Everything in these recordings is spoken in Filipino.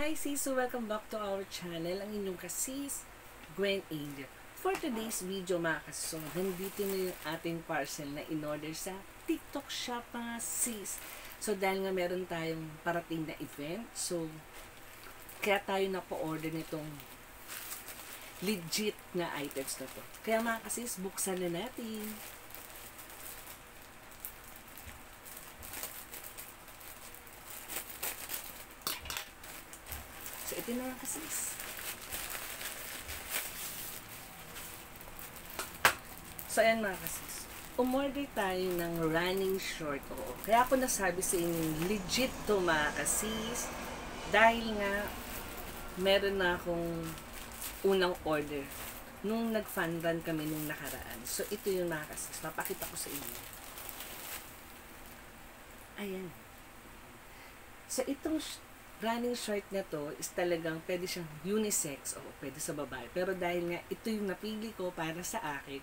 Hi sis, so welcome back to our channel, ang inyong kasis, Gwen Angel. For today's video mga kaso, nandito na yung ating parcel na in-order sa TikTok shop mga sis. So dahil nga meron tayong parating na event, so kaya tayo na-po-order nitong legit na items na to. Kaya mga kasis, buksan na natin. So, ito na lang kasis. So, ayan mga kasis. Umorder tayo ng running short. Oo. Kaya ako nasabi sa inyo, legit to mga kasis. Dahil nga, meron na akong unang order nung nag-fun run kami nung nakaraan. So, ito yung mga kasis. Mapakita ko sa inyo. Ayan. So, itong running short na to is talagang pwede siyang unisex o pwede sa babae. Pero dahil nga ito yung napili ko para sa akin,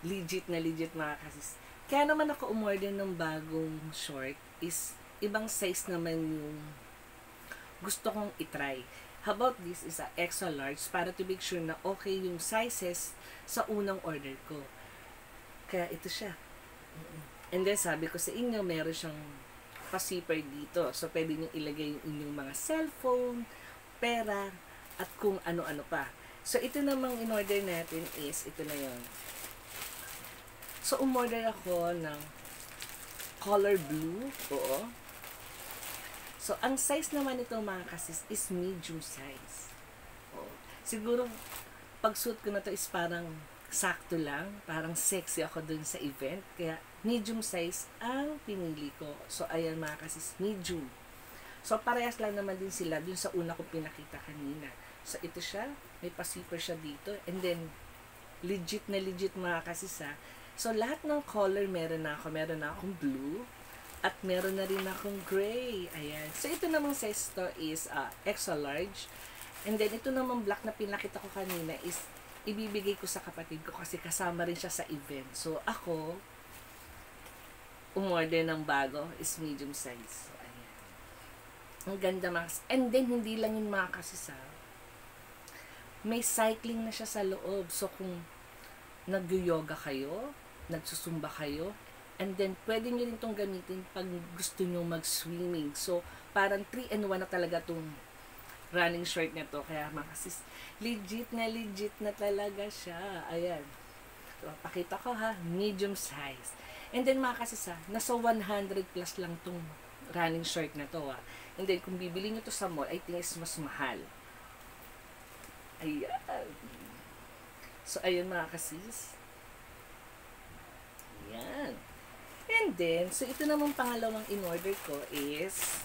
legit na legit mga kasis. Kaya naman ako umorder ng bagong short is ibang size naman yung gusto kong itry. How about this is a extra large para to make sure na okay yung sizes sa unang order ko. Kaya ito siya. And then sabi ko sa inyo, meron siyang pa-zipper dito. So, pwede nyo ilagay yung inyong mga cellphone, pera, at kung ano-ano pa. So, ito namang in-order natin is, ito na yon. So, umorder ako ng color blue. Oo. So, ang size naman ito mga kasis is medium size. Oo. Siguro, pag suit ko na to is parang sakto lang. Parang sexy ako dun sa event. Kaya, medium size ang pinili ko. So, ayan mga kasis, medium. So, parehas lang naman din sila dun sa una kong pinakita kanina. So, ito siya. May pa-zipper siya dito. And then, legit na legit mga kasis ha. So, lahat ng color meron na ako. Meron na akong blue. At meron na rin akong gray. Ayan. So, ito namang size to is extra large. And then, ito namang black na pinakita ko kanina is ibibigay ko sa kapatid ko kasi kasama rin siya sa event. So, ako, umorder ng bago is medium size. So, ayan. Ang ganda mga. And then, hindi lang yung mga kasisa. May cycling na siya sa loob. So, kung nag-yoga kayo, nagsusumba kayo, and then, pwede nyo rin itong gamitin pag gusto nyo mag-swimming. So, parang 3-in-1 na talaga itong running short na to. Kaya mga kasis, legit na talaga siya. Ayan. So, pakita ko ha, medium size. And then mga kasis ha, nasa 100 plus lang tong running short na to ha. And then kung bibili nyo to sa mall, I think is mas mahal. Ayan. So, ayun mga kasis. Ayan. And then, so ito namang pangalawang in-order ko is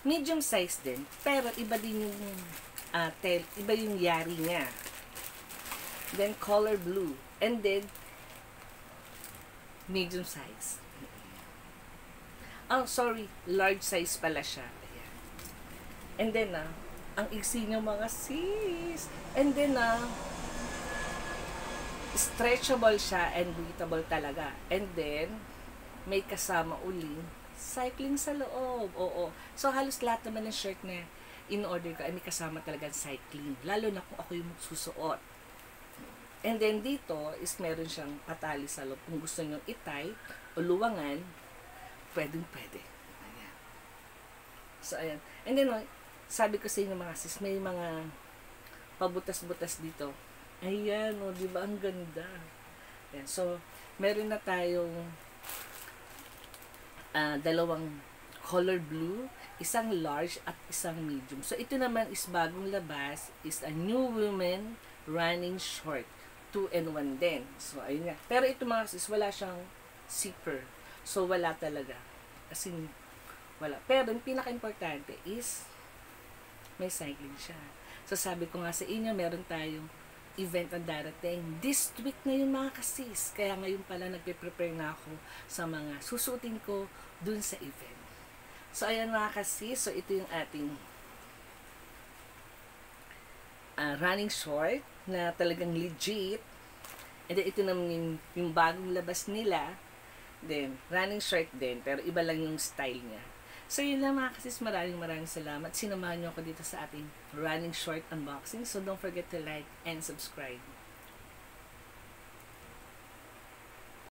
medium size din, pero iba din yung iba yung yari niya. Then color blue, and then medium size. Oh, sorry, large size pala siya. Ayan. And then ang iksi niya mga sis. And then stretchable siya and breathable talaga. And then may kasama uling cycling sa loob. Oo. So, halos lahat naman ng shirt na in-order ko ay may kasama talagang cycling. Lalo na kung ako yung magsusuot. And then, dito is meron siyang patali sa loob. Kung gusto nyo itay o luwangan, pwedeng-pwede. Ayan. So, ayan. And then, sabi ko sa inyo mga sis, may mga pabutas-butas dito. Ayan, o, diba? Ang ganda. Ayan. So, meron na tayong dalawang color blue, isang large at isang medium. So, ito naman is bagong labas, is a new women running short. 2-in-1 din. So, ayun nga. Pero ito mga sis, wala siyang zipper. So, wala talaga. As in, wala. Pero, yung pinaka-importante is may cycling siya. So, sabi ko nga sa inyo, meron tayong event ang darating. This week na yun mga kasis. Kaya ngayon pala nagpe-prepare na ako sa mga susutin ko dun sa event. So, ayan mga kasis. So, ito yung ating running short na talagang legit. And then, ito naman yung bagong labas nila. Then, running short din. Pero iba lang yung style niya. So yun lang mga kasis, maraming salamat. Sinamahan nyo ako dito sa ating running short unboxing. So don't forget to like and subscribe.